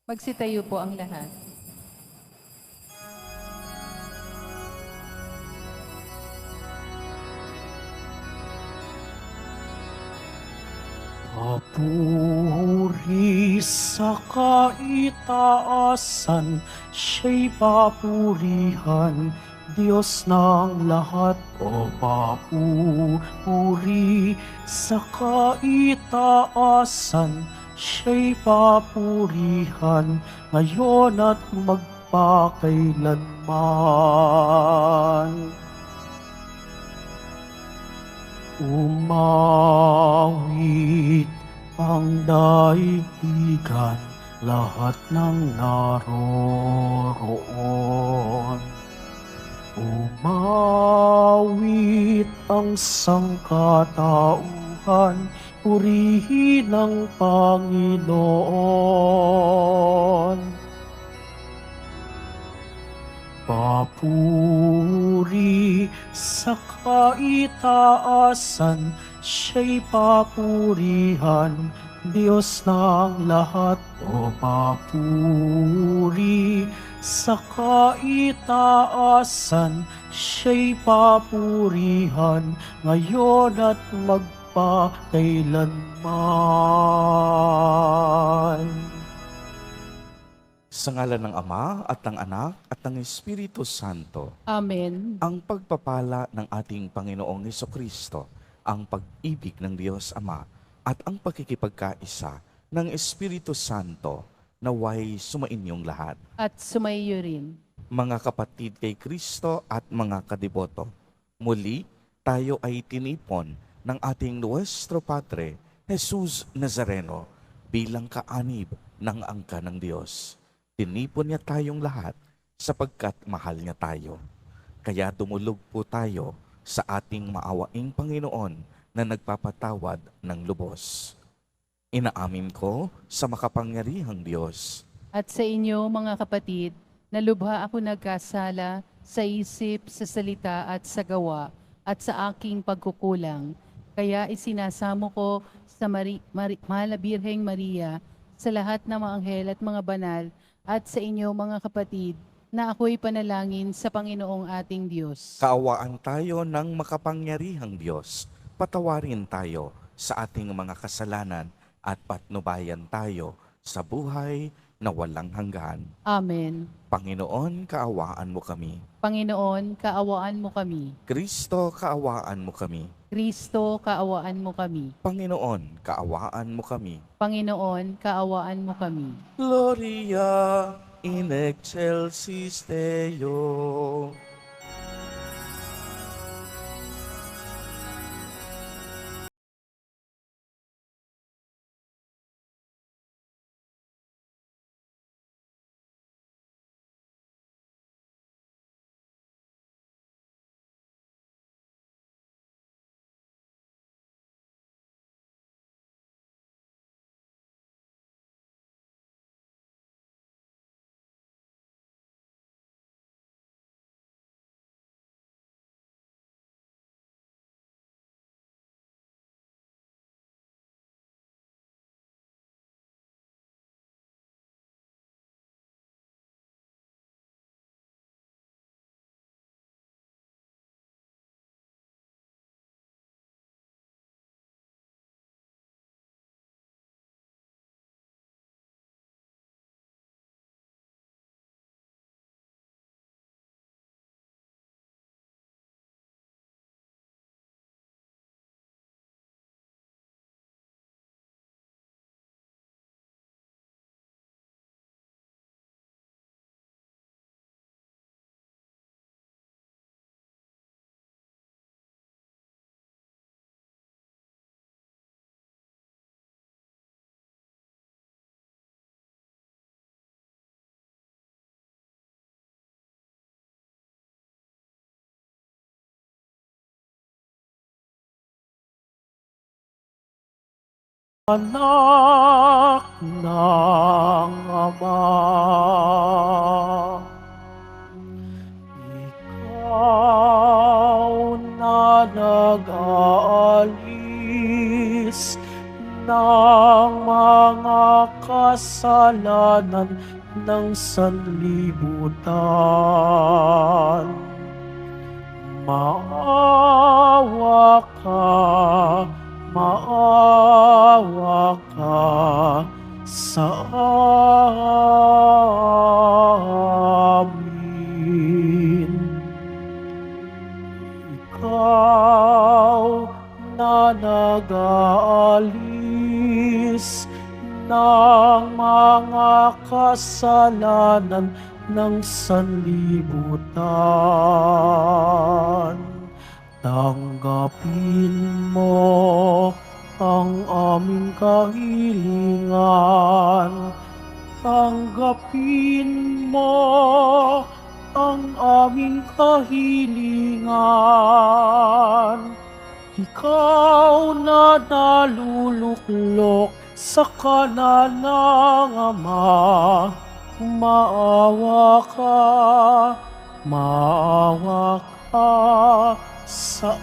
Magsitayo po ang lahat. Papuri sa kaitaasan, siya'y papurihan, Diyos ng lahat. O papuri sa kaitaasan, siya'y papurihan, ngayon at magpakailanman. Umawit ang daigdigan, lahat ng naroroon. Umawit ang sangkatauhan, purihin ang Panginoon. Papuri sa kaitaasan, siya'y papurihan, Diyos ng lahat. O papuri sa kaitaasan, siya'y papurihan, ngayon at magpakailanman. Sa ngalan ng Ama at ng Anak at ng Espiritu Santo, Amen. ang pagpapala ng ating Panginoong Hesukristo, ang pag-ibig ng Diyos Ama at ang pakikipagkaisa ng Espiritu Santo naway sumainyong lahat. At sumaiyo rin. Mga kapatid kay Kristo at mga kadiboto, muli tayo ay tinipon ng ating Nuestro Padre, Jesus Nazareno, bilang kaanib ng angka ng Diyos. Tinipon niya tayong lahat sapagkat mahal niya tayo. Kaya tumulog po tayo sa ating maawaing Panginoon na nagpapatawad ng lubos. Inaamin ko sa makapangyarihang Diyos At sa inyo, mga kapatid, na lubha ako nagkasala sa isip, sa salita at sa gawa at sa aking pagkukulang. Kaya isinasamo ko sa Mahal na Birheng Maria, sa lahat ng mga anghel at mga banal, at sa inyo mga kapatid, na ako'y panalangin sa Panginoong ating Diyos. Kaawaan tayo ng makapangyarihang Diyos. Patawarin tayo sa ating mga kasalanan at patnubayan tayo sa buhay na walang hanggan. Amen. Panginoon, kaawaan mo kami. Panginoon, kaawaan mo kami. Kristo, kaawaan mo kami. Kristo, kaawaan mo kami. Panginoon, kaawaan mo kami. Panginoon, kaawaan mo kami. Gloria in excelsis Deo. Anak ng Ama, ikaw na nag-aalis ng mga kasalanan ng sanlibutan. Maawa ka, maawa ka sa amin. Ikaw na nag-aalis ng mga kasalanan ng sanlibutan. Tanggapin mo ang aming kahilingan. Tanggapin mo ang aming kahilingan. Ikaw na naluluklok sa kanan ng Ama, maawa ka sa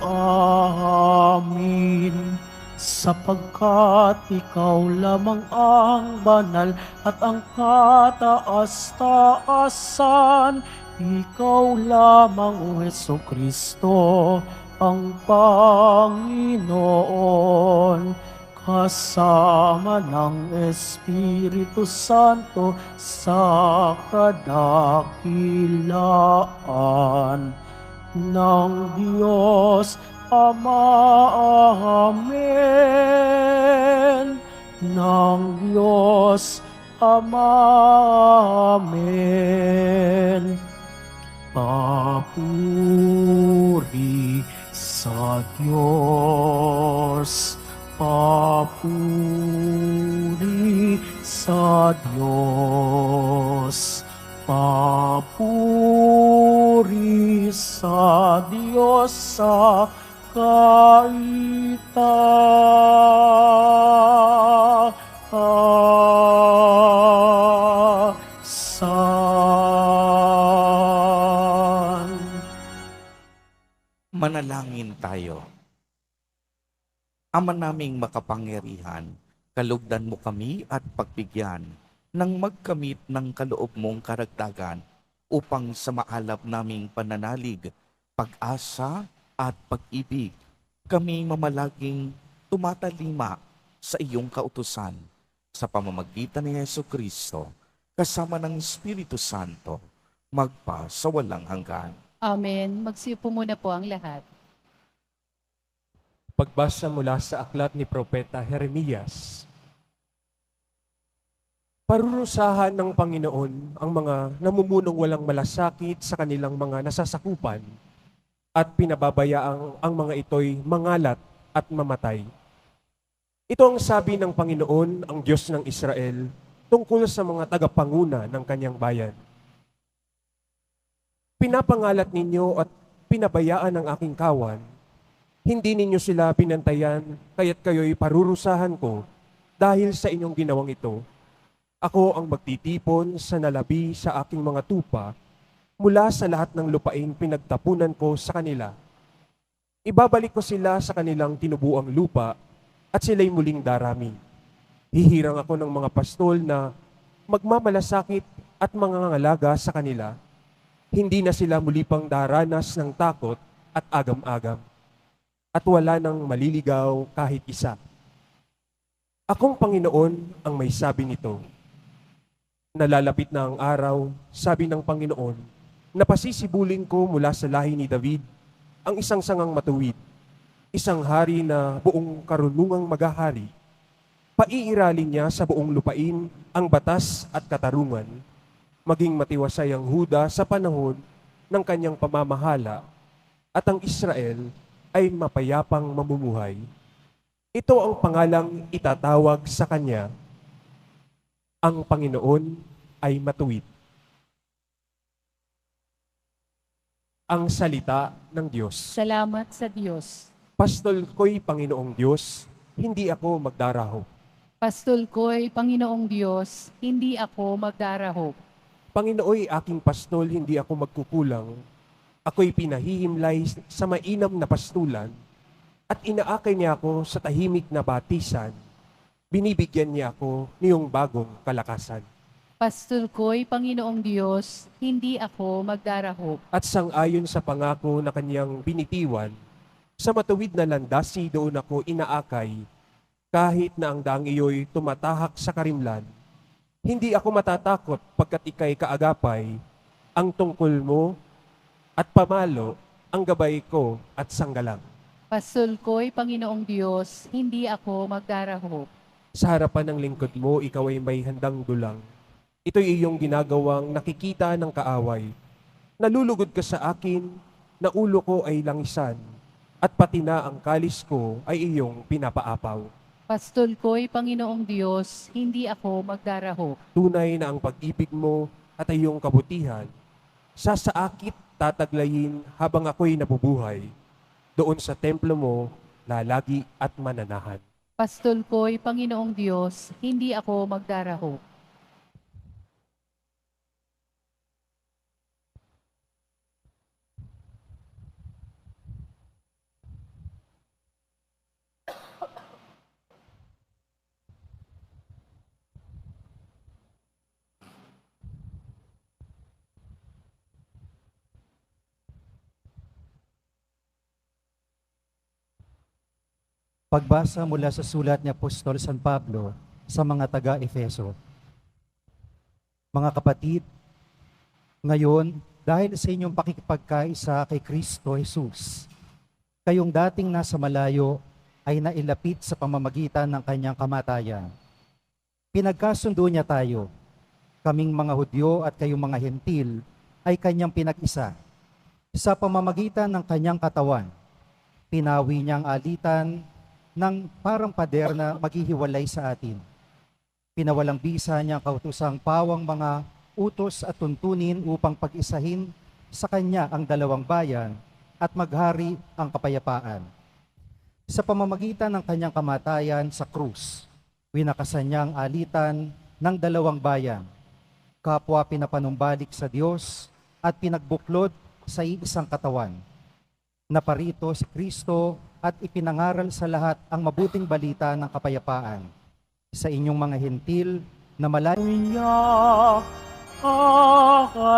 amin, sapagkat ikaw lamang ang banal at ang kataas-taasan. Ikaw lamang, O Hesukristo, ang Panginoon, kasama ng Espiritu Santo sa kadakilaan ng Diyos Ama. Amen. Ng Diyos Ama. Amen. Papuri sa Diyos. Papuri sa Diyos. Papuri sa Diyos sa kaitaasan. Manalangin tayo. Ama naming makapangyarihan, kalugdan mo kami at pagbigyan ng magkamit ng kaloob mong karagdagan upang sa maalab naming pananalig, pag-asa at pag-ibig, kami mamalaging tumatalima sa iyong kautusan sa pamamagitan ni Jesucristo, kasama ng Espiritu Santo, magpa sa walang hanggan. Amen. Magsiupo muna po ang lahat. Pagbasa mula sa aklat ni Propeta Jeremias. Parurusahan ng Panginoon ang mga namumunong walang malasakit sa kanilang mga nasasakupan at pinababayaang ang mga ito'y mangalat at mamatay. Ito ang sabi ng Panginoon, ang Diyos ng Israel, tungkol sa mga tagapanguna ng kanyang bayan. Pinapangalat ninyo at pinabayaan ang aking kawan. Hindi ninyo sila pinantayan, kaya't kayo'y parurusahan ko dahil sa inyong ginawang ito. Ako ang magtitipon sa nalabi sa aking mga tupa mula sa lahat ng lupaing pinagtapunan ko sa kanila. Ibabalik ko sila sa kanilang tinubuang lupa at sila'y muling darami. Hihirang ako ng mga pastol na magmamalasakit at mangangalaga sa kanila. Hindi na sila muli pang daranas ng takot at agam-agam. At wala nang maliligaw kahit isa. Akong Panginoon ang may sabi nito. Nalalapit na ang araw, sabi ng Panginoon, na pasisibulin ko mula sa lahi ni David ang isang sangang matuwid, isang hari na buong karunungang maghahari. Paiiralin niya sa buong lupain ang batas at katarungan, maging matiwasay ang Huda sa panahon ng kanyang pamamahala, at ang Israel ay mapayapang mamumuhay. Ito ang pangalang itatawag sa kanya, ang Panginoon ay matuwid. Ang salita ng Diyos. Salamat sa Diyos. Pastol ko'y Panginoong Diyos, hindi ako magdaraho. Pastol ko'y Panginoong Diyos, hindi ako magdarahop. Panginooy aking pastol, hindi ako magkukulang. Ako'y pinahihimlay sa mainam na pastulan at inaakay niya ako sa tahimik na batisan. Binibigyan niya ako niyong bagong kalakasan. Pastol ko'y Panginoong Diyos, hindi ako magdarahop. At sang-ayon sa pangako na kanyang binitiwan, sa matuwid na landasi doon ako inaakay, kahit na ang daang iyo'y tumatahak sa karimlan. Hindi ako matatakot pagkat ika'y kaagapay, ang tungkol mo at pamalo, ang gabay ko at sanggalang. Pastol ko'y Panginoong Diyos, hindi ako magdarahop. Sa harapan ng lingkod mo, ikaw ay may handang dulang. Ito'y iyong ginagawang nakikita ng kaaway. Nalulugod ka sa akin, na ulo ko ay langisan, at pati na ang kalis ko ay iyong pinapaapaw. Pastol ko'y Panginoong Diyos, hindi ako magdarahop. Tunay na ang pag-ibig mo at iyong kabutihan, sasaakit tataglayin habang ako'y nabubuhay. Doon sa templo mo, lalagi at mananahan. Pastol ko'y Panginoong Diyos, hindi ako magdarahop. Pagbasa mula sa sulat ni Apostol San Pablo sa mga taga-Efeso. Mga kapatid, ngayon, dahil sa inyong pakikipagkaisa kay Kristo Jesus, kayong dating nasa malayo ay nailapit sa pamamagitan ng kanyang kamatayan. Pinagkasundo niya tayo, kaming mga Hudyo at kayong mga Hentil ay kanyang pinag-isa. Sa pamamagitan ng kanyang katawan, pinawi niyang alitan ng parang pader na maghihiwalay sa atin. Pinawalang bisa niyang kautusang pawang mga utos at tuntunin upang pag-isahin sa kanya ang dalawang bayan at maghari ang kapayapaan. Sa pamamagitan ng kanyang kamatayan sa krus, winakasan niya ang alitan ng dalawang bayan, kapwa pinapanumbalik sa Diyos at pinagbuklod sa iisang katawan. Naparito si Kristo at ipinangaral sa lahat ang mabuting balita ng kapayapaan sa inyong mga hentil na malayo. Hallelujah,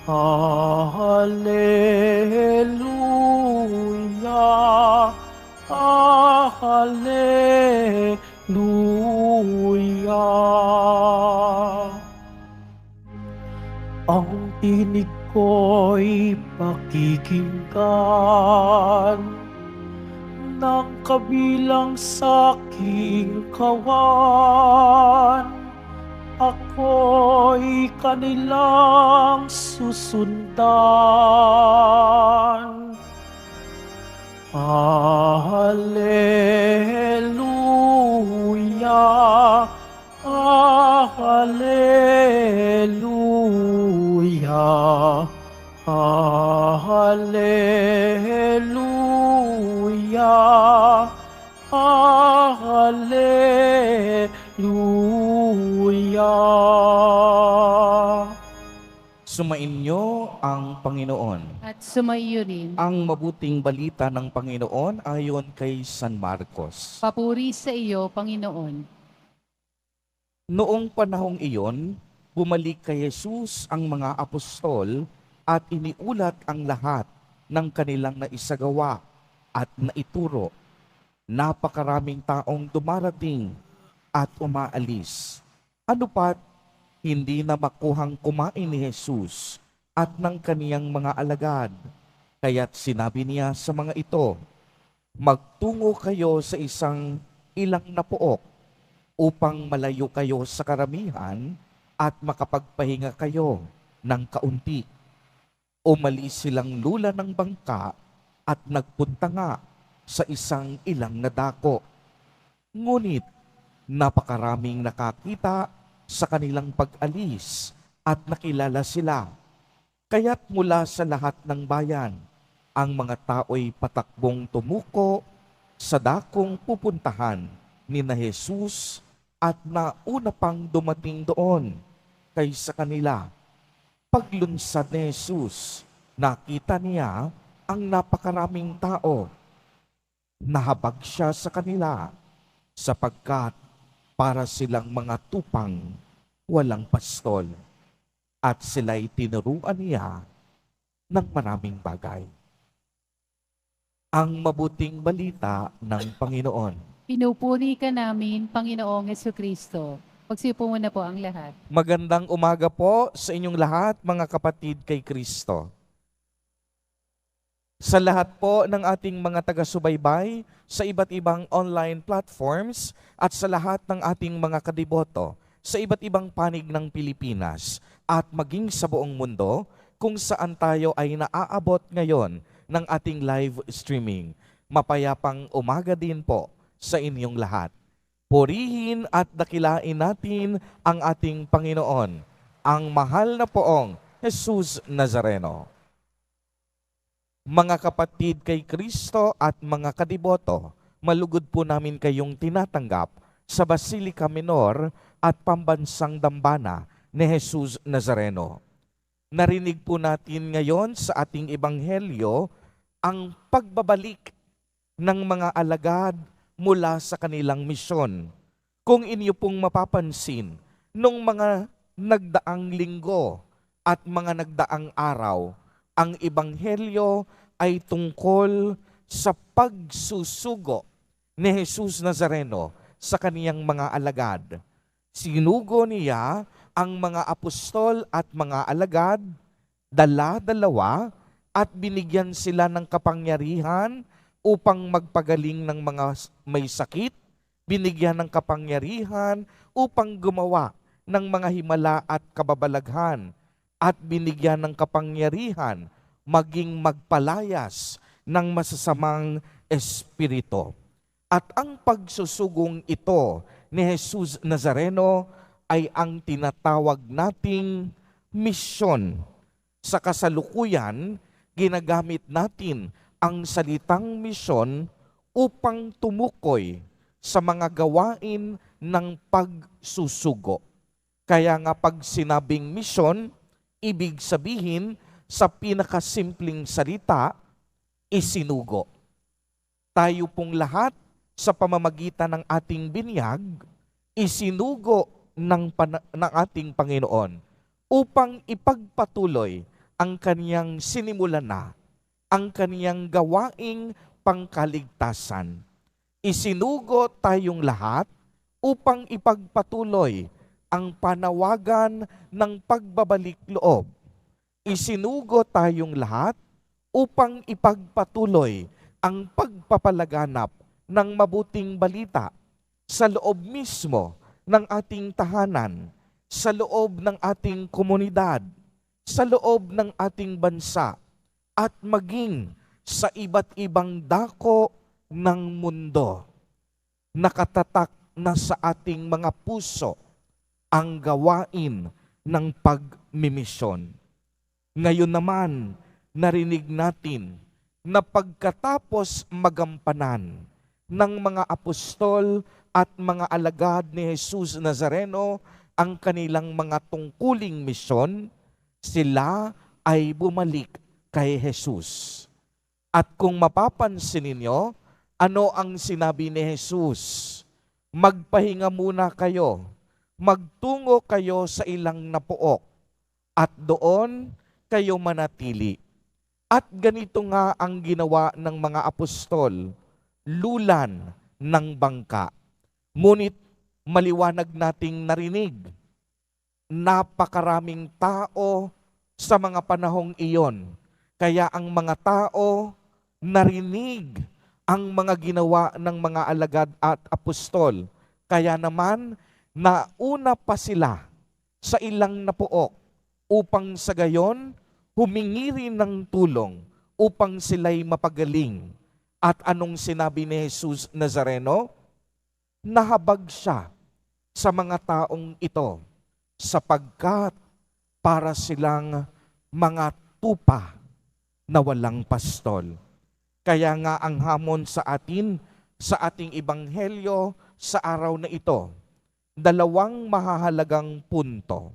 hallelujah, hallelujah. Ang tinig ko'y pakikinggan ng kabilang sa aking kawan. Ako'y kanilang susundan. Hallelujah, hallelujah, hallelujah, hallelujah. Sumainyo ang Panginoon. At sumaiyo rin. Ang mabuting balita ng Panginoon ayon kay San Marcos. Papuri sa iyo, Panginoon. Noong panahong iyon, bumalik kay Jesus ang mga apostol at iniulat ang lahat ng kanilang naisagawa at naituro. Napakaraming taong dumarating at umaalis. Ano pat, hindi na makuhang kumain ni Jesus at ng kaniyang mga alagad. Kaya't sinabi niya sa mga ito, magtungo kayo sa isang ilang na pook upang malayo kayo sa karamihan at makapagpahinga kayo ng kaunti. Umalis silang lula ng bangka at nagpunta nga sa isang ilang na dako. Ngunit napakaraming nakakita sa kanilang pag-alis at nakilala sila. Kaya't mula sa lahat ng bayan, ang mga tao'y patakbong tumuko sa dakong pupuntahan ni na Jesus at nauna pang dumating doon kaysa kanila. Paglunsad ni Jesus, nakita niya ang napakaraming tao. Nahabag siya sa kanila sapagkat para silang mga tupang walang pastol at sila'y tinuruan niya ng maraming bagay. Ang mabuting balita ng Panginoon. Pinupuri ka namin, Panginoong Jesucristo. Pagsipo muna po ang lahat. Magandang umaga po sa inyong lahat, mga kapatid kay Kristo. Sa lahat po ng ating mga taga-subaybay sa iba't ibang online platforms at sa lahat ng ating mga kadiboto sa iba't ibang panig ng Pilipinas at maging sa buong mundo kung saan tayo ay naaabot ngayon ng ating live streaming. Mapayapang umaga din po sa inyong lahat. Purihin at dakilain natin ang ating Panginoon, ang mahal na poong Jesus Nazareno. Mga kapatid kay Kristo at mga kadiboto, malugod po namin kayong tinatanggap sa Basilica Minor at Pambansang Dambana ni Jesus Nazareno. Narinig po natin ngayon sa ating ebanghelyo ang pagbabalik ng mga alagad mula sa kanilang misyon. Kung inyo pong mapapansin, nung mga nagdaang linggo at mga nagdaang araw, ang ebanghelyo ay tungkol sa pagsusugo ni Jesus Nazareno sa kaniyang mga alagad. Sinugo niya ang mga apostol at mga alagad, dala-dalawa, at binigyan sila ng kapangyarihan upang magpagaling ng mga may sakit, binigyan ng kapangyarihan upang gumawa ng mga himala at kababalaghan, at binigyan ng kapangyarihan maging magpalayas ng masasamang espiritu. At ang pagsusugong ito ni Jesus Nazareno ay ang tinatawag nating misyon. Sa kasalukuyan, ginagamit natin ang salitang misyon upang tumukoy sa mga gawain ng pagsusugo. Kaya nga pag sinabing misyon, ibig sabihin sa pinakasimpleng salita, isinugo. Tayo pong lahat sa pamamagitan ng ating binyag, isinugo ng ating Panginoon upang ipagpatuloy ang kaniyang sinimulan na, ang kaniyang gawaing pangkaligtasan. Isinugo tayong lahat upang ipagpatuloy ang panawagan ng pagbabalik loob. Isinugo tayong lahat upang ipagpatuloy ang pagpapalaganap ng mabuting balita sa loob mismo ng ating tahanan, sa loob ng ating komunidad, sa loob ng ating bansa, at maging sa iba't ibang dako ng mundo. Nakatatak na sa ating mga puso ang gawain ng pagmimisyon. Ngayon naman, narinig natin na pagkatapos magampanan ng mga apostol at mga alagad ni Jesus Nazareno ang kanilang mga tungkuling misyon, sila ay bumalik kay Jesus. At kung mapapansin ninyo, ano ang sinabi ni Jesus? Magpahinga muna kayo, magtungo kayo sa ilang napuok, at doon kayo manatili. At ganito nga ang ginawa ng mga apostol, lulan ng bangka. Ngunit maliwanag nating narinig, napakaraming tao sa mga panahong iyon. Kaya ang mga tao narinig ang mga ginawa ng mga alagad at apostol. Kaya naman, nauna pa sila sa ilang napuok upang sa gayon, humingi rin ng tulong upang sila'y mapagaling. At anong sinabi ni Jesus Nazareno? Nahabag siya sa mga taong ito sapagkat para silang mga tupa na walang pastol. Kaya nga ang hamon sa atin, sa ating ebanghelyo sa araw na ito, dalawang mahahalagang punto.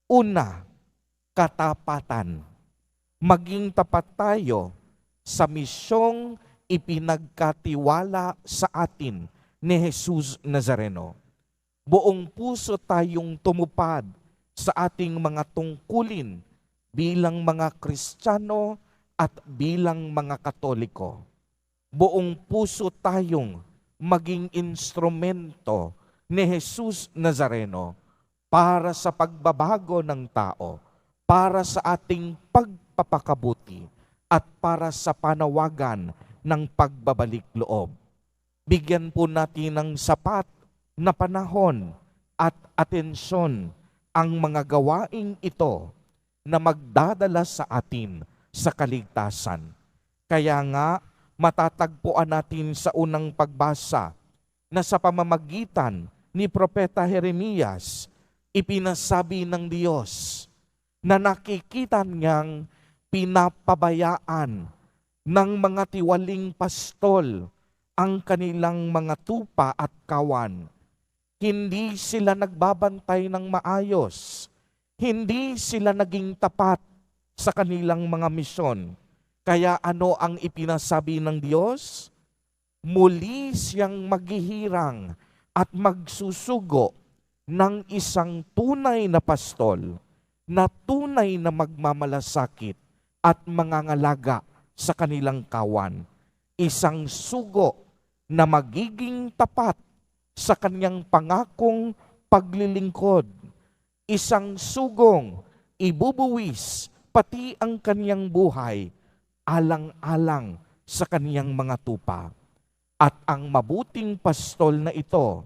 Una, katapatan. Maging tapat tayo sa misyong ipinagkatiwala sa atin ni Jesus Nazareno. Buong puso tayong tumupad sa ating mga tungkulin bilang mga Kristiyano at bilang mga Katoliko. Buong puso tayong maging instrumento ni Jesus Nazareno para sa pagbabago ng tao, para sa ating pagpapakabuti, at para sa panawagan ng pagbabalik loob. Bigyan po natin ng sapat na panahon at atensyon ang mga gawaing ito na magdadala sa atin sa kaligtasan. Kaya nga, matatagpuan natin sa unang pagbasa na sa pamamagitan ni Propeta Jeremias, ipinasabi ng Diyos na nakikita niyang pinapabayaan ng mga tiwaling pastol ang kanilang mga tupa at kawan. Hindi sila nagbabantay ng maayos. Hindi sila naging tapat sa kanilang mga misyon. Kaya ano ang ipinasabi ng Diyos? Muli siyang maghihirang at magsusugo ng isang tunay na pastol na tunay na magmamalasakit at mangangalaga sa kanilang kawan. Isang sugo na magiging tapat sa kanyang pangakong paglilingkod. Isang sugong ibubuwis pati ang kanyang buhay alang-alang sa kaniyang mga tupa. At ang mabuting pastol na ito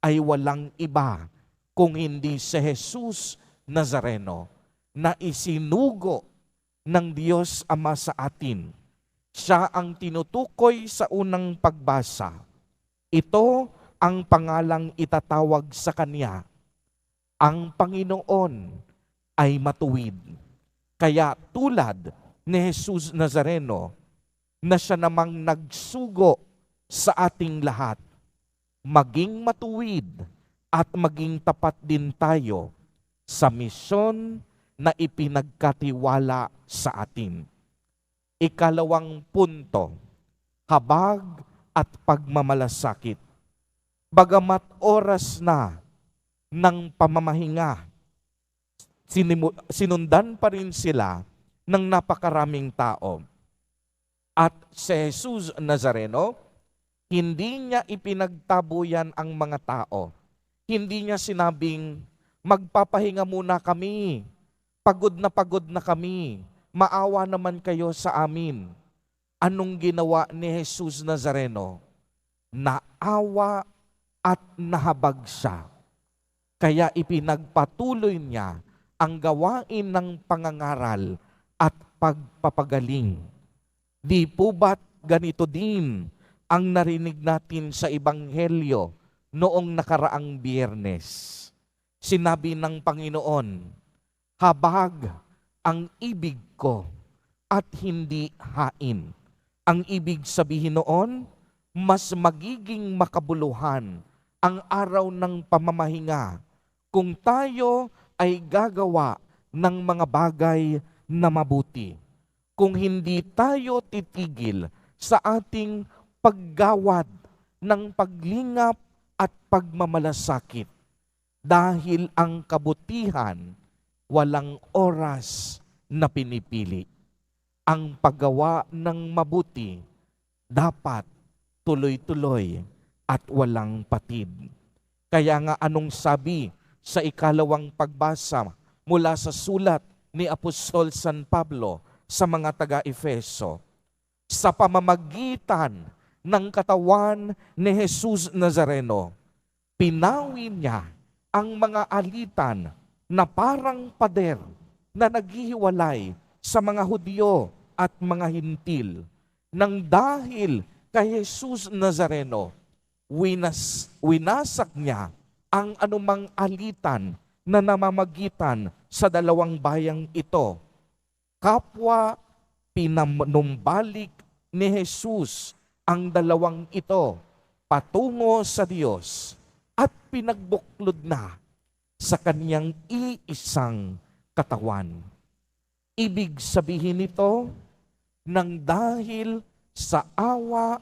ay walang iba kung hindi si Jesus Nazareno na isinugo ng Diyos Ama sa atin. Siya ang tinutukoy sa unang pagbasa. Ito ang pangalang itatawag sa Kanya. Ang Panginoon ay matuwid. Kaya tulad ni Jesus Nazareno na siya namang nagsugo sa ating lahat, maging matuwid at maging tapat din tayo sa misyon na ipinagkatiwala sa atin. Ikalawang punto, habag at pagmamalasakit. Bagamat oras na ng pamamahinga, sinundan pa rin sila ng napakaraming tao. At si Jesus Nazareno, hindi niya ipinagtabuyan ang mga tao. Hindi niya sinabing, magpapahinga muna kami, pagod na kami, maawa naman kayo sa amin. Anong ginawa ni Jesus Nazareno? Naawa at nahabag siya. Kaya ipinagpatuloy niya ang gawain ng pangangaral at pagpapagaling. Di po ba't ganito din ang narinig natin sa Ebanghelyo noong nakaraang Biyernes? Sinabi ng Panginoon, habag ang ibig ko at hindi hain. Ang ibig sabihin noon, mas magiging makabuluhan ang araw ng pamamahinga kung tayo ay gagawa ng mga bagay na mabuti. Kung hindi tayo titigil sa ating paggawad ng paglingap at pagmamalasakit, dahil ang kabutihan walang oras na pinipili. Ang paggawa ng mabuti dapat tuloy-tuloy at walang patid. Kaya nga anong sabi sa ikalawang pagbasa mula sa sulat ni Apostol San Pablo sa mga taga-Efeso? Sa pamamagitan ng katawan ni Jesus Nazareno, pinawi niya ang mga alitan na parang pader na naghihiwalay sa mga Hudyo at mga Hintil. Nang dahil kay Jesus Nazareno, winasak niya ang anumang alitan na namamagitan sa dalawang bayang ito. Kapwa pinanumbalik ni Jesus ang dalawang ito patungo sa Diyos at pinagbuklod na sa kaniyang iisang katawan. Ibig sabihin nito, nang dahil sa awa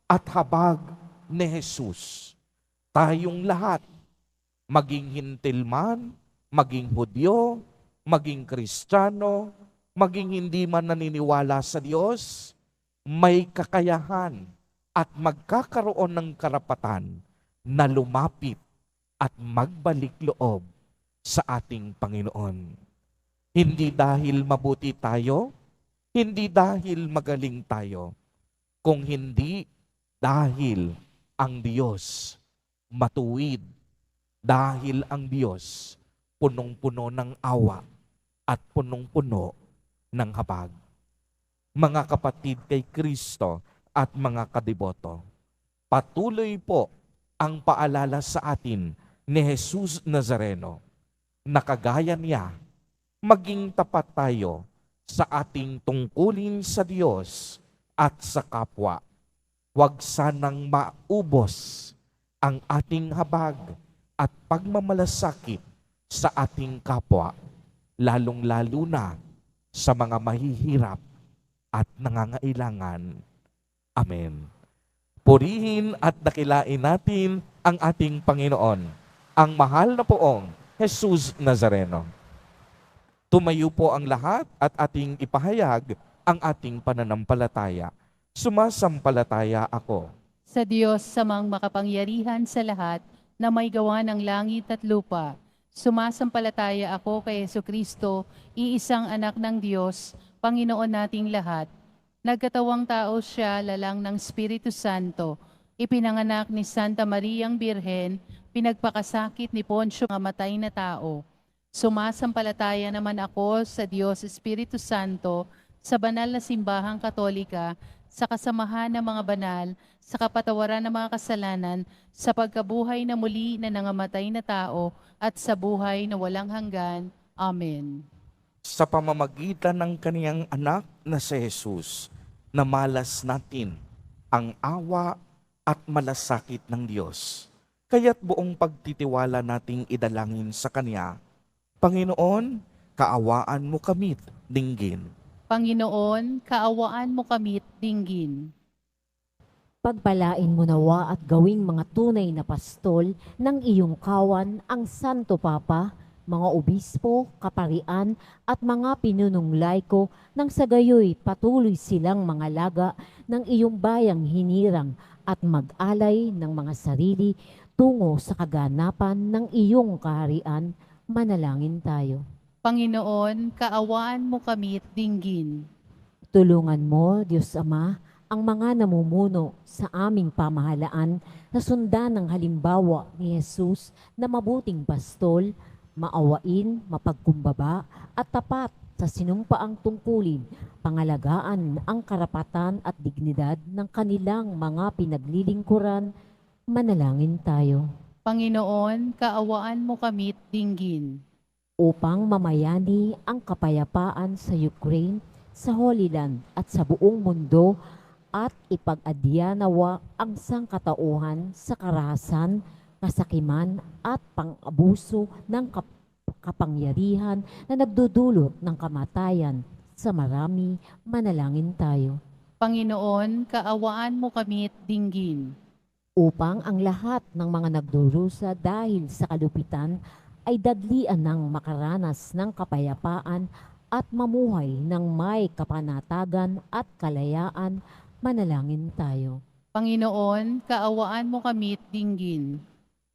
at habag ni Jesus. Tayong lahat, maging Hintil man, maging Hudyo, maging Kristiyano, maging hindi man naniniwala sa Diyos, may kakayahan at magkakaroon ng karapatan na lumapit at magbalik loob sa ating Panginoon. Hindi dahil mabuti tayo, hindi dahil magaling tayo, kung hindi dahil ang Diyos matuwid, dahil ang Diyos punong-puno ng awa at punong-puno ng habag. Mga kapatid kay Kristo at mga kadiboto, patuloy po ang paalala sa atin ni Jesus Nazareno na kagaya niya, maging tapat tayo sa ating tungkulin sa Diyos at sa kapwa. Huwag sanang maubos ang ating habag at pagmamalasakit sa ating kapwa, lalong-lalo na sa mga mahihirap at nangangailangan. Amen. Purihin at dakilain natin ang ating Panginoon, ang mahal na poong Jesus Nazareno. Tumayo po ang lahat at ating ipahayag ang ating pananampalataya. Sumasampalataya ako Sa Diyos samang makapangyarihan sa lahat na may gawa ng langit at lupa. Sumasampalataya ako kay Jesucristo, iisang anak ng Diyos, Panginoon nating lahat. Nagkatawang tao siya lalang ng Espiritu Santo. Ipinanganak ni Santa Mariang Birhen, pinagpakasakit ni Poncio ng matay na tao. Sumasampalataya naman ako sa Diyos Espiritu Santo, sa banal na simbahang katolika, sa kasamahan ng mga banal, sa kapatawaran ng mga kasalanan, sa pagkabuhay na muli na nangamatay na tao, at sa buhay na walang hanggan. Amen. sa pamamagitan ng kaniyang anak na si Jesus, na malas natin ang awa at malasakit ng Diyos. Kaya't buong pagtitiwala nating idalangin sa Kanya, Panginoon, kaawaan mo kami't dinggin. Panginoon, kaawaan mo kami't dinggin. Pagpalain mo nawa at gawing mga tunay na pastol ng iyong kawan ang Santo Papa, mga obispo, kaparian at mga pinunong laiko nang sa gayoy patuloy silang mga laga ng iyong bayang hinirang at mag-alay ng mga sarili tungo sa kaganapan ng iyong kaharian. Manalangin tayo. Panginoon, kaawaan mo kami't dinggin. Tulungan mo, Diyos Ama, ang mga namumuno sa aming pamahalaan na sundan ng halimbawa ni Jesus na mabuting pastol, maawain, mapagkumbaba at tapat sa sinumpaang tungkulin, pangalagaan ang karapatan at dignidad ng kanilang mga pinaglilingkuran. Manalangin tayo. Panginoon, kaawaan mo kami't dinggin. Upang mamayani ang kapayapaan sa Ukraine, sa Holy Land at sa buong mundo at ipag-adya nawa ang sangkatauhan sa karahasan, kasakiman at pang-abuso ng kapangyarihan na nagdudulot ng kamatayan sa marami. Manalangin tayo. Panginoon, kaawaan mo kami't dinggin. Upang ang lahat ng mga nagdurusa dahil sa kalupitan ay daglian ng makaranas ng kapayapaan at mamuhay ng may kapanatagan at kalayaan. Manalangin tayo. Panginoon, kaawaan mo kami't dinggin.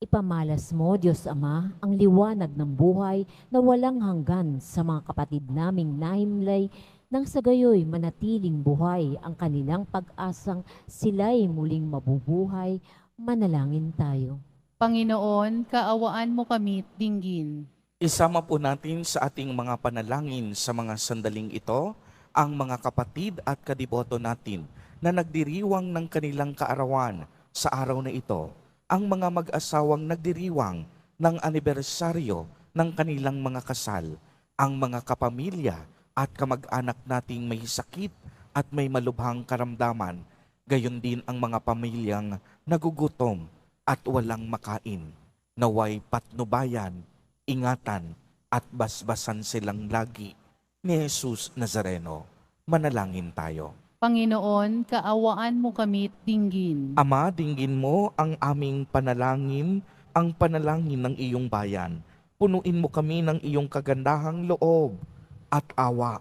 Ipamalas mo, Diyos Ama, ang liwanag ng buhay na walang hanggan sa mga kapatid naming nahimlay nang sa gayoy manatiling buhay ang kanilang pag-asang sila'y muling mabubuhay. Manalangin tayo. Panginoon, kaawaan mo kami't dinggin. Isama po natin sa ating mga panalangin sa mga sandaling ito ang mga kapatid at kadiboto natin na nagdiriwang ng kanilang kaarawan sa araw na ito. Ang mga mag-asawang nagdiriwang ng anibersaryo ng kanilang mga kasal. Ang mga kapamilya at kamag-anak nating may sakit at may malubhang karamdaman. Gayon din ang mga pamilyang nagugutom at walang makain. Naway patnubayan, ingatan at basbasan silang lagi ni Jesus Nazareno. Manalangin tayo. Panginoon, kaawaan mo kami't dinggin. Ama, dinggin mo ang aming panalangin, ang panalangin ng iyong bayan. Punuin mo kami ng iyong kagandahang loob at awa.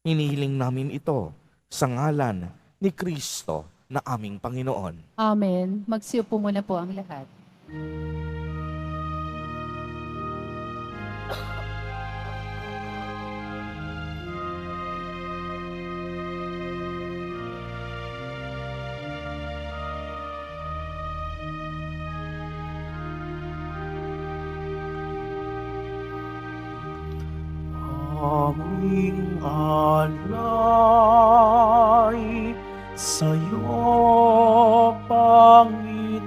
Hinihiling namin ito sa ngalan ni Kristo na aming Panginoon. Amen. Magsiupo muna po ang lahat. Aming alay sa'yo, Panginoon.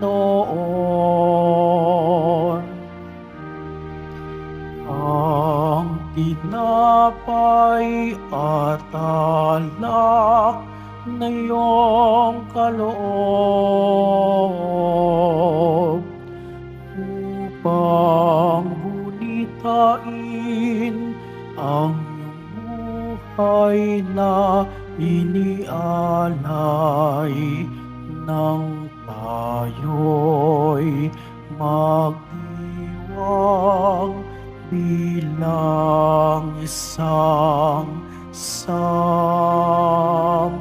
Ang tinapay at alak na iyong kaloob upang bulitain ang iyong buhay na inialay nang tayo'y magdiwang bilang isang sambayanan.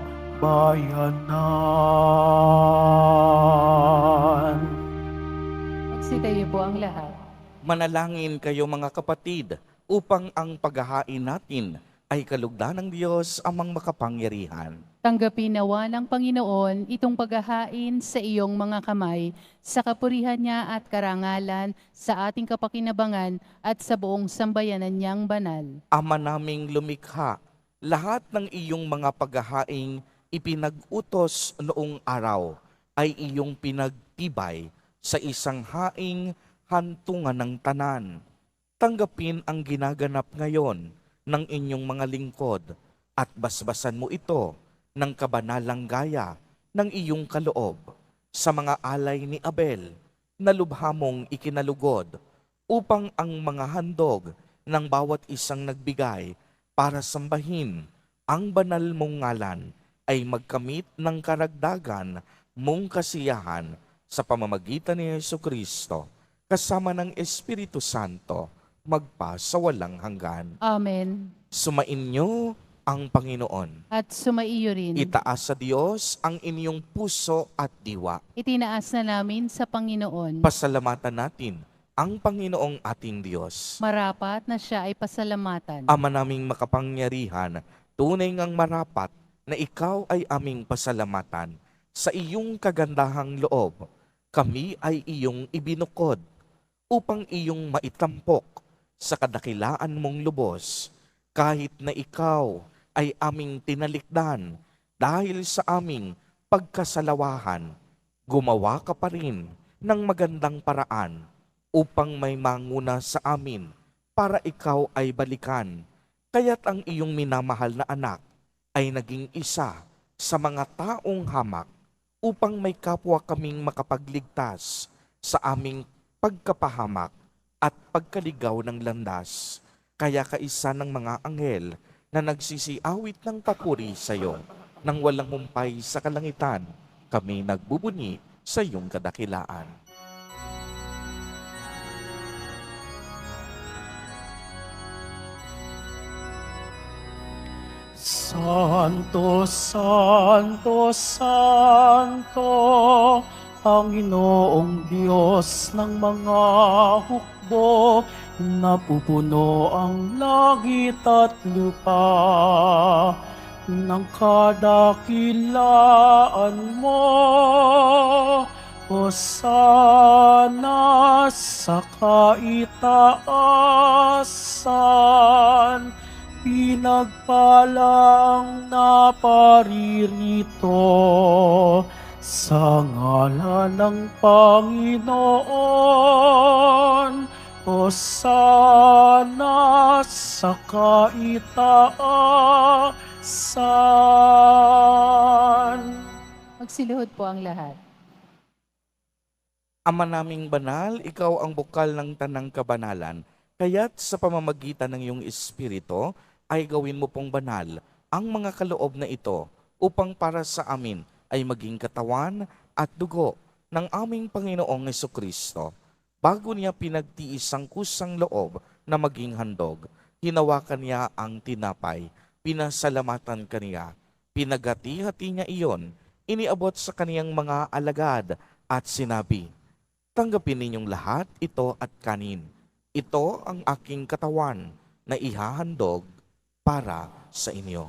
Magsitayo po ang lahat. Manalangin kayo mga kapatid upang ang paghahain natin ay kalugdan ng Diyos amang makapangyarihan. Tanggapin nawa ng Panginoon itong paghahain sa iyong mga kamay, sa kapurihan niya at karangalan, sa ating kapakinabangan at sa buong sambayanan niyang banal. Ama naming lumikha, lahat ng iyong mga paghahaing ipinag-utos noong araw ay iyong pinagtibay sa isang haing hantungan ng tanan. Tanggapin ang ginaganap ngayon ng inyong mga lingkod at basbasan mo ito ng kabanalang gaya ng iyong kaloob sa mga alay ni Abel na lubha mong ikinalugod upang ang mga handog ng bawat isang nagbigay para sambahin ang banal mong ngalan ay magkamit ng karagdagan mong kasiyahan sa pamamagitan ni Jesucristo kasama ng Espiritu Santo magpa sa walang hanggan. Amen. Sumainyo ang Panginoon. At sumaiyo rin. Itaas sa Diyos ang inyong puso at diwa. Itinaas na namin sa Panginoon. Pasalamatan natin ang Panginoong ating Diyos. Marapat na siya ay pasalamatan. Ama naming makapangyarihan, tunay ngang marapat na ikaw ay aming pasalamatan. Sa iyong kagandahang loob, kami ay iyong ibinukod upang iyong maitampok sa kadakilaan mong lubos, kahit na ikaw ay aming tinalikdan dahil sa aming pagkasalawahan, gumawa ka pa rin ng magandang paraan upang may manguna sa amin para ikaw ay balikan. Kaya't ang iyong minamahal na anak ay naging isa sa mga taong hamak upang may kapwa kaming makapagligtas sa aming pagkapahamak at pagkaligaw ng landas. Kaya kaisa ng mga anghel na nagsisiawit ng papuri sa iyo, nang walang humpay sa kalangitan, kami nagbubuni sa iyong kadakilaan. Santo, Santo, Santo, Panginoong Diyos ng mga hukbo, napupuno ang langit at lupa ng kadakilaan mo. Hosana sa kaitaasan, pinagpalang naparirito sa ngalan ng Panginoon. Hosana sa kaitaasan. Magsiluhod po ang lahat. Ama naming banal, ikaw ang bukal ng tanang kabanalan, kaya't sa pamamagitan ng iyong Espiritu ay gawin mo pong banal ang mga kaloob na ito upang para sa amin ay maging katawan at dugo ng aming Panginoong Hesukristo. Bago niya pinagtiis ang kusang loob na maging handog, hinawakan niya ang tinapay, pinasalamatan kaniya, pinagati-hati niya iyon, iniabot sa kaniyang mga alagad at sinabi, "Tanggapin ninyong lahat ito at kanin. Ito ang aking katawan na ihahandog para sa inyo."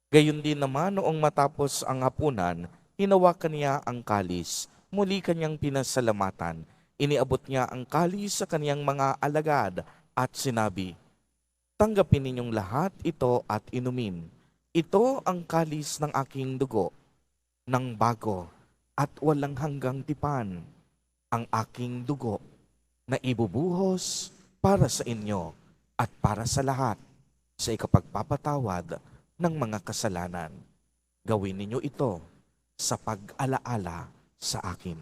Gayon din naman noong matapos ang hapunan, hinawakan niya ang kalis, muli kanyang pinasalamatan, iniabot niya ang kalis sa kaniyang mga alagad at sinabi, "Tanggapin ninyong lahat ito at inumin. Ito ang kalis ng aking dugo, ng bago at walang hanggang tipan, ang aking dugo na ibubuhos para sa inyo at para sa lahat sa ikapagpapatawad ng mga kasalanan. Gawin ninyo ito sa pag-alaala sa akin."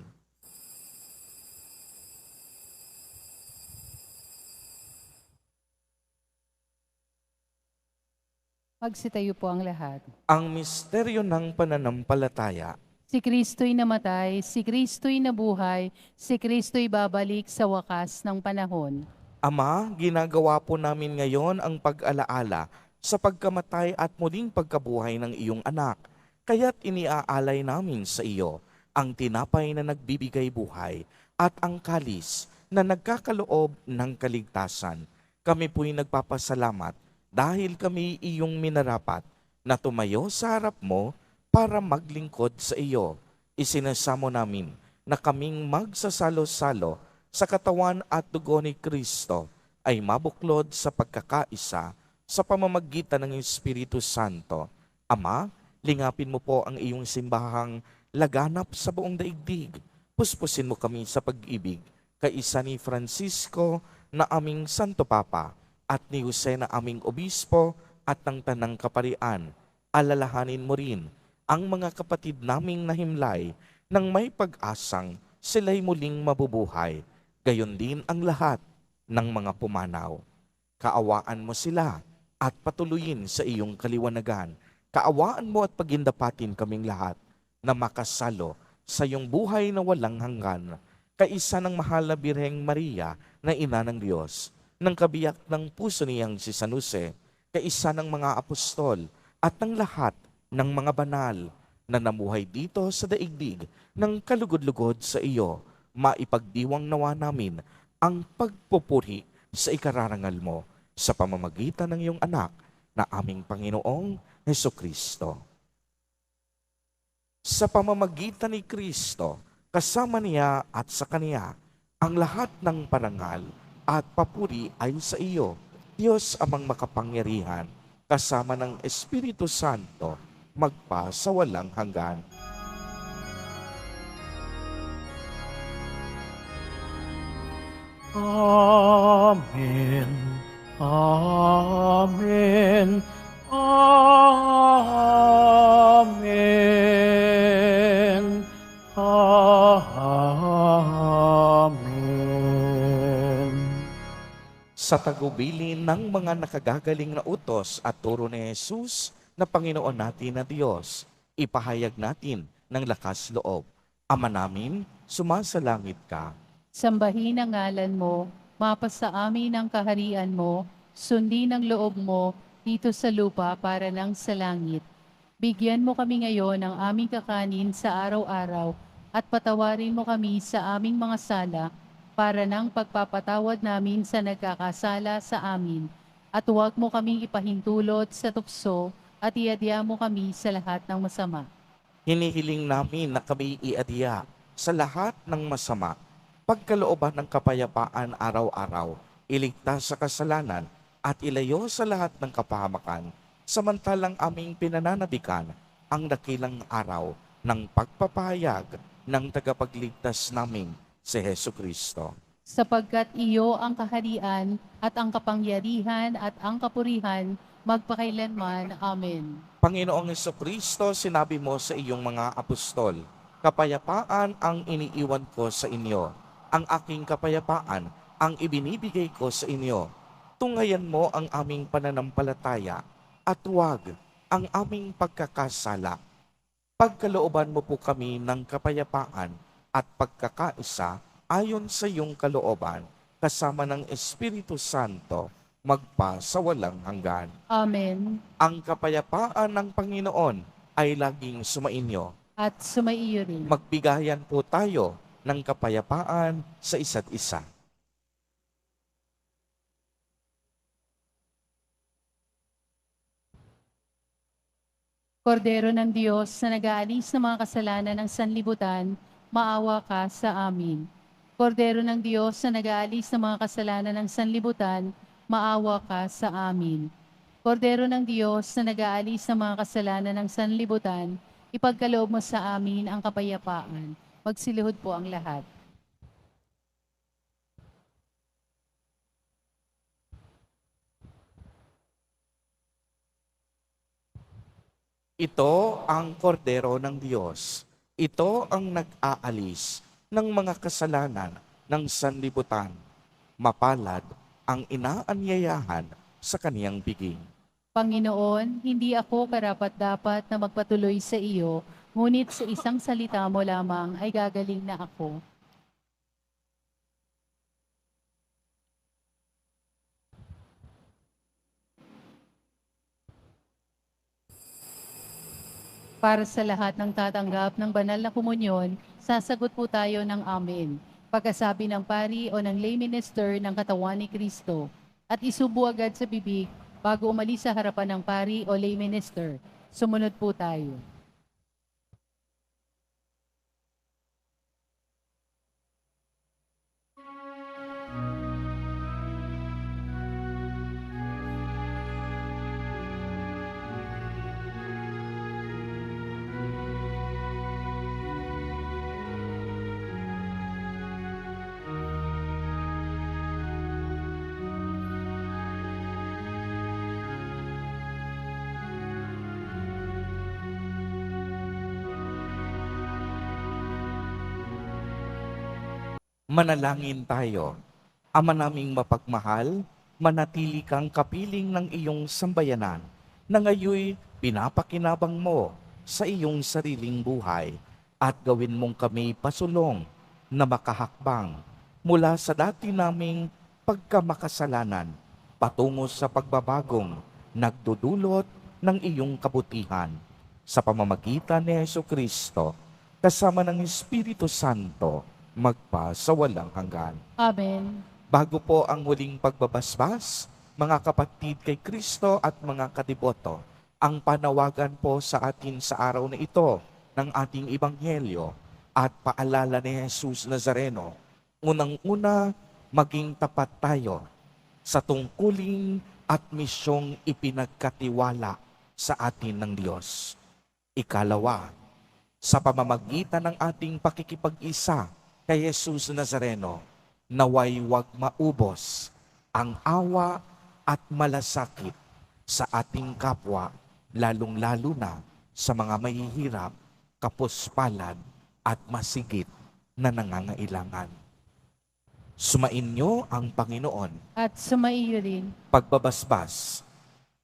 Magsitayo po ang lahat. Ang misteryo ng pananampalataya. Si Kristo'y namatay, si Kristo'y nabuhay, si Kristo'y babalik sa wakas ng panahon. Ama, ginagawa po namin ngayon ang pag-alaala sa pagkamatay at muling pagkabuhay ng iyong anak. Kaya't iniaalay namin sa iyo ang tinapay na nagbibigay buhay at ang kalis na nagkakaloob ng kaligtasan. Kami po'y nagpapasalamat dahil kami iyong minarapat na tumayo sa harap mo para maglingkod sa iyo. Isinasamo namin na kaming magsasalo-salo sa katawan at dugo ni Kristo ay mabuklod sa pagkakaisa sa pamamagitan ng Espiritu Santo. Ama, lingapin mo po ang iyong simbahang laganap sa buong daigdig. Puspusin mo kami sa pag-ibig, kaisa ni Francisco na aming Santo Papa, at ni Jose na aming Obispo at ng Tanang Kaparian. Alalahanin mo rin ang mga kapatid naming nahimlay nang may pag-asang sila'y muling mabubuhay. Gayon din ang lahat ng mga pumanaw. Kaawaan mo sila at patuloyin sa iyong kaliwanagan. Kaawaan mo at pagindapatin kaming lahat na makasalo sa iyong buhay na walang hanggan. Kaisa ng mahal na Birheng Maria na Ina ng Diyos, ng kabiyak ng puso niyang si San Jose, kaisa ng mga apostol at ng lahat ng mga banal na namuhay dito sa daigdig ng kalugod-lugod sa iyo, maipagdiwang nawa namin ang pagpupuri sa ikararangal mo sa pamamagitan ng iyong anak na aming Panginoong Hesukristo. Sa pamamagitan ni Kristo, kasama niya at sa Kaniya, ang lahat ng parangal at papuri ay sa iyo, Diyos amang makapangyarihan, kasama ng Espiritu Santo, magpa sa walang hanggan. Amen. Amen. Amen. Amen. Sa tagubilin ng mga nakagagaling na utos at turo ni Jesus na Panginoon natin na Diyos, ipahayag natin ng lakas loob. Ama namin, sumasalangit ka. Sambahin ang ngalan mo, mapasa amin ang kaharian mo, sundin ang loob mo dito sa lupa para nang sa langit. Bigyan mo kami ngayon ng aming kakanin sa araw-araw at patawarin mo kami sa aming mga sala para nang pagpapatawad namin sa nagkakasala sa amin. At huwag mo kaming ipahintulot sa tukso at iadya mo kami sa lahat ng masama. Hinihiling namin na kami iadya sa lahat ng masama, pagkalooban ng kapayapaan araw-araw, iligtas sa kasalanan at ilayo sa lahat ng kapahamakan, samantalang aming pinananabikan ang dakilang araw ng pagpapahayag ng tagapagligtas namin si Hesukristo. Sapagkat iyo ang kaharian at ang kapangyarihan at ang kapurihan magpakailanman. Amen. Panginoong Hesukristo, sinabi mo sa iyong mga apostol, kapayapaan ang iniiwan ko sa inyo, Ang aking kapayapaan ang ibinibigay ko sa inyo. Tungayan mo ang aming pananampalataya at huwag ang aming pagkakasala. Pagkalooban mo po kami ng kapayapaan at pagkakaisa ayon sa iyong kalooban, kasama ng Espiritu Santo, magpa sa walang hanggan. Amen. Ang kapayapaan ng Panginoon ay laging sumainyo. At sumaiyo rin. Magbigayan po tayo ng kapayapaan sa isa't isa. Kordero ng Diyos na nag-aalis ng mga kasalanan ng sanlibutan, maawa ka sa amin. Kordero ng Diyos na nag-aalis ng mga kasalanan ng sanlibutan, maawa ka sa amin. Kordero ng Diyos na nag-aalis ng mga kasalanan ng sanlibutan, ipagkaloob mo sa amin ang kapayapaan. Magsilihod po ang lahat. Ito ang kordero ng Diyos. Ito ang nag-aalis ng mga kasalanan ng sanlibutan. Mapalad ang inaanyayahan sa kaniyang biging. Panginoon, hindi ako karapat-dapat na magpatuloy sa iyo, ngunit sa isang salita mo lamang ay gagaling na ako. Para sa lahat ng tatanggap ng banal na komunyon, sasagot po tayo ng amen. Pagkasabi ng pari o ng lay minister ng katawan ni Kristo, at isubo agad sa bibig bago umalis sa harapan ng pari o lay minister. Sumunod po tayo. Manalangin tayo. Ama naming mapagmahal, manatili kang kapiling ng iyong sambayanan na ngayoy pinapakinabang mo sa iyong sariling buhay at gawin mong kami pasulong na makahakbang mula sa dati naming pagkamakasalanan patungo sa pagbabagong nagdudulot ng iyong kabutihan sa pamamagitan ni Jesucristo kasama ng Espiritu Santo magpa sa walang hanggan. Amen. Bago po ang huling pagbabasbas, mga kapatid kay Kristo at mga kadiboto, ang panawagan po sa atin sa araw na ito ng ating Ebanghelyo at paalala ni Jesus Nazareno. Unang-una, maging tapat tayo sa tungkulin at misyong ipinagkatiwala sa atin ng Diyos. Ikalawa, sa pamamagitan ng ating pakikipag-isa kay Jesus Nazareno, naway wag maubos ang awa at malasakit sa ating kapwa, lalong-lalo na sa mga mahihirap, kapuspalad at masigit na nangangailangan. Sumainyo ang Panginoon. At sumaiyo rin. Pagbabasbas.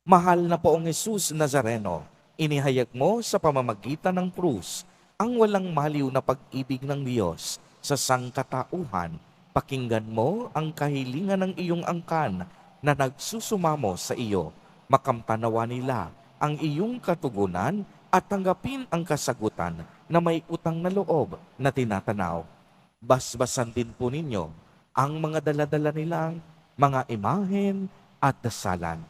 Mahal na poong Jesus Nazareno, inihayag mo sa pamamagitan ng krus ang walang maliw na pag-ibig ng Diyos sa sangkatauhan. Pakinggan mo ang kahilingan ng iyong angkan na nagsusumamo sa iyo. Makamtanawa nila ang iyong katugunan at tanggapin ang kasagutan na may utang na loob na tinatanaw. Basbasan din po ninyo ang mga daladala nilang mga imahen at dasalan.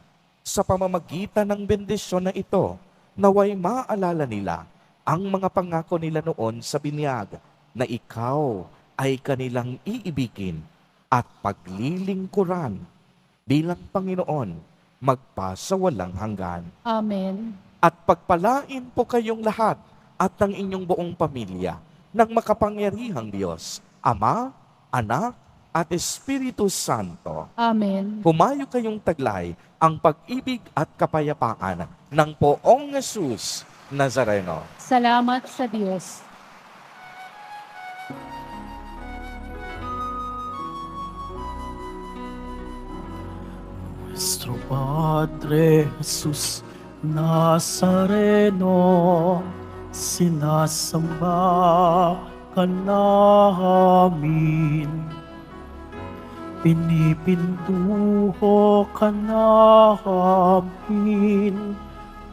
Sa pamamagitan ng bendisyon na ito, naway maalala nila ang mga pangako nila noon sa binyag na ikaw ay kanilang iibigin at paglilingkuran bilang Panginoon magpa sa walang hanggan. Amen. At pagpalain po kayong lahat at ng inyong buong pamilya ng makapangyarihang Diyos, Ama, Anak, at Espiritu Santo. Amen. Humayo kayong taglay ang pag-ibig at kapayapaan ng poong Jesus Nazareno. Salamat sa Diyos. Nuestro Padre Jesus Nazareno, sinasamba ka namin. Pinipintuho ka namin,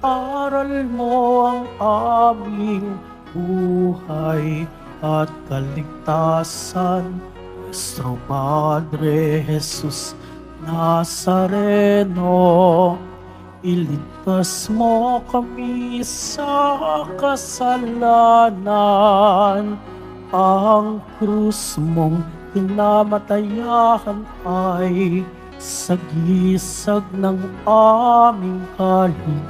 aral mo ang aming buhay at kaligtasan. Nuestro Padre Jesus Nazareno, iligtas mo kami sa kasalanan. Ang krus mong pinamatayan ay sagisag ng aming kaligtasan.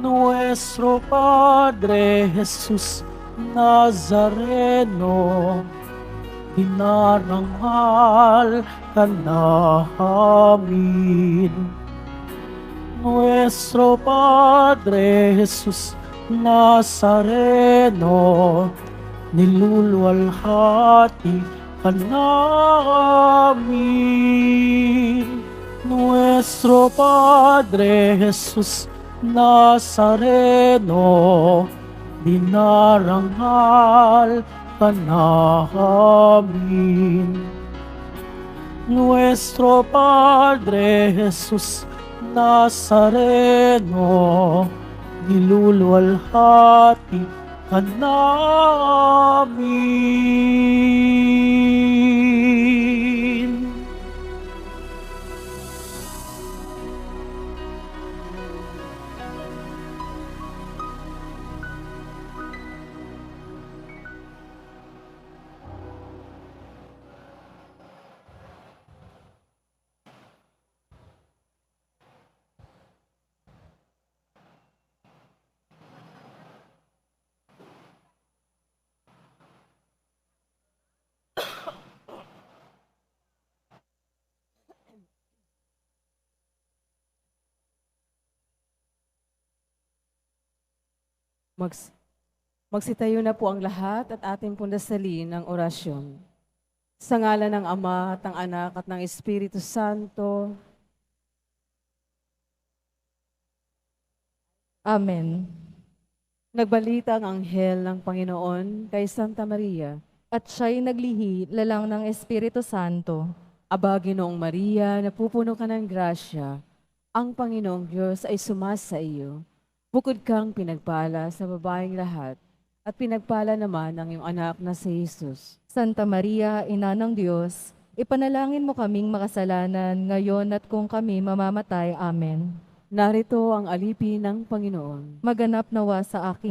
Nuestro Padre Jesus Nazareno, dinarangal ka namin. Nuestro Padre Jesus Nazareno, niluluwalhati ka namin. Nuestro Padre Jesus Nazareno, dinarangal ka namin. Nuestro Padre Jesus Nazareno, niluluwalhati ka namin. Magsitayo na po ang lahat at ating pundasalin ang orasyon. Sa ngalan ng Ama at ng Anak at ng Espiritu Santo. Amen. Nagbalita ang anghel ng Panginoon kay Santa Maria. At siya'y naglihi lalang ng Espiritu Santo. Aba, Ginoong Maria, napupuno ka ng grasya. Ang Panginoong Diyos ay sumasa iyo. Bukod kang pinagpala sa babaeng lahat, at pinagpala naman ang iyong anak na si Jesus. Santa Maria, Ina ng Diyos, ipanalangin mo kaming makasalanan ngayon at kung kami mamamatay. Amen. Narito ang alipin ng Panginoon. Maganap nawa sa aking